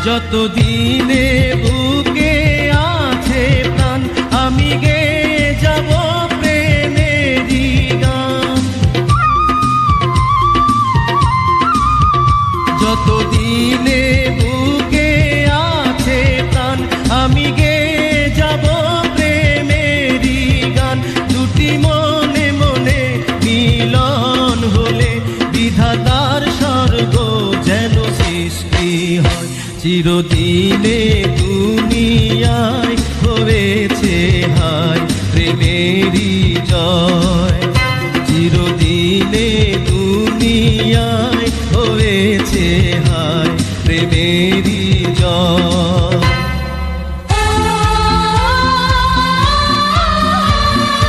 যতদিনে বুকে আছে প্রাণ আমি গেয়ে যাব প্রেমেরই গান। যতদিনে বুকে আছে প্রাণ আমি গেয়ে যাব প্রেমেরই গান। দুটি মনে মনে মিলন হলে বিধাতার স্বর্গ যেন সৃষ্টি হয়। চিরদিনে দুনিয়ায় হয়েছে হায় প্রেমেরই জয়। চিরদিনে দুনিয়ায় হয়েছে হায় প্রেমেরই জয়।